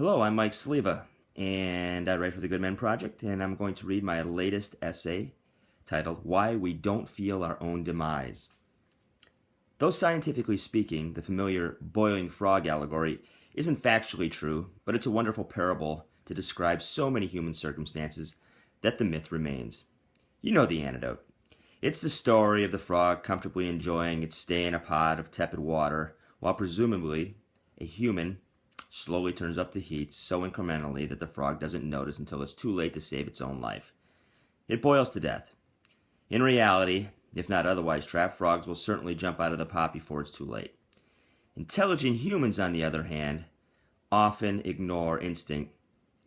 Hello, I'm Mike Sliwa, and I write for the Good Men Project, and I'm going to read my latest essay titled Why We Don't Feel Our Own Demise. Though scientifically speaking, the familiar boiling frog allegory isn't factually true, but it's a wonderful parable to describe so many human circumstances that the myth remains. You know the antidote. It's the story of the frog comfortably enjoying its stay in a pot of tepid water, while presumably a human slowly turns up the heat so incrementally that the frog doesn't notice until it's too late to save its own life. It boils to death. In reality, if not otherwise trapped, frogs will certainly jump out of the pot before it's too late. Intelligent humans, on the other hand, often ignore instinct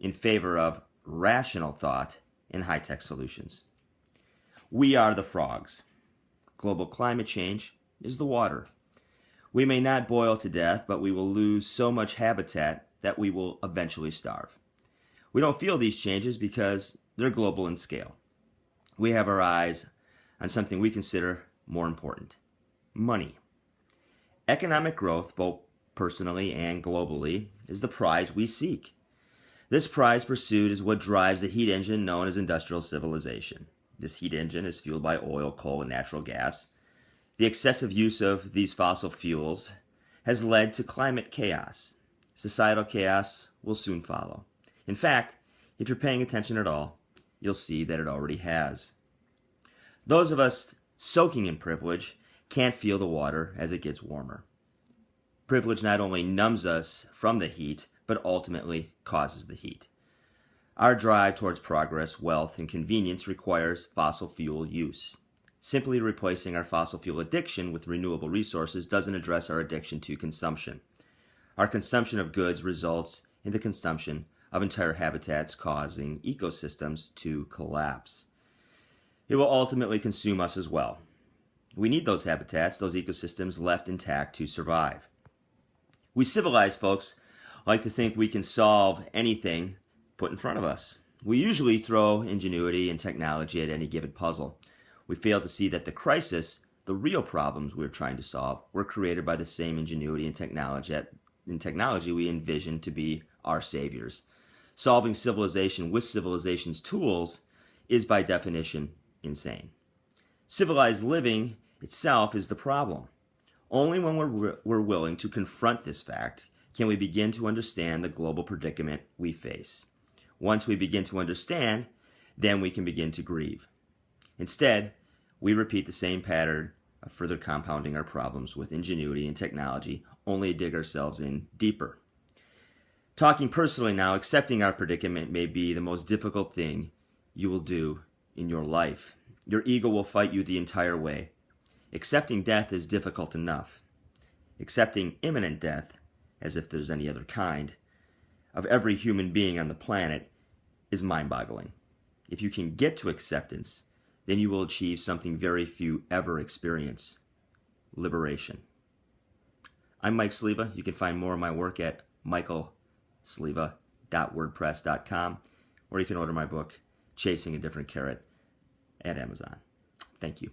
in favor of rational thought and high-tech solutions. We are the frogs. Global climate change is the water. We may not boil to death, but we will lose so much habitat that we will eventually starve. We don't feel these changes because they're global in scale. We have our eyes on something we consider more important: money. Economic growth, both personally and globally, is the prize we seek. This prize pursuit is what drives the heat engine known as industrial civilization. This heat engine is fueled by oil, coal, and natural gas. The excessive use of these fossil fuels has led to climate chaos. Societal chaos will soon follow. In fact, if you're paying attention at all, you'll see that it already has. Those of us soaking in privilege can't feel the water as it gets warmer. Privilege not only numbs us from the heat, but ultimately causes the heat. Our drive towards progress, wealth, and convenience requires fossil fuel use. Simply replacing our fossil fuel addiction with renewable resources doesn't address our addiction to consumption. Our consumption of goods results in the consumption of entire habitats, causing ecosystems to collapse. It will ultimately consume us as well. We need those habitats, those ecosystems left intact to survive. We civilized folks like to think we can solve anything put in front of us. We usually throw ingenuity and technology at any given puzzle. We fail to see that the crisis, the real problems we're trying to solve, were created by the same ingenuity and technology we envision to be our saviors. Solving civilization with civilization's tools is by definition insane. Civilized living itself is the problem. Only when we're willing to confront this fact can we begin to understand the global predicament we face. Once we begin to understand, then we can begin to grieve. Instead, we repeat the same pattern of further compounding our problems with ingenuity and technology, only to dig ourselves in deeper. Talking personally now, accepting our predicament may be the most difficult thing you will do in your life. Your ego will fight you the entire way. Accepting death is difficult enough. Accepting imminent death, as if there's any other kind, of every human being on the planet is mind-boggling. If you can get to acceptance, then you will achieve something very few ever experience: liberation. I'm Mike Sliwa. You can find more of my work at michaelsliwa.wordpress.com, or you can order my book, Chasing a Different Carrot, at Amazon. Thank you.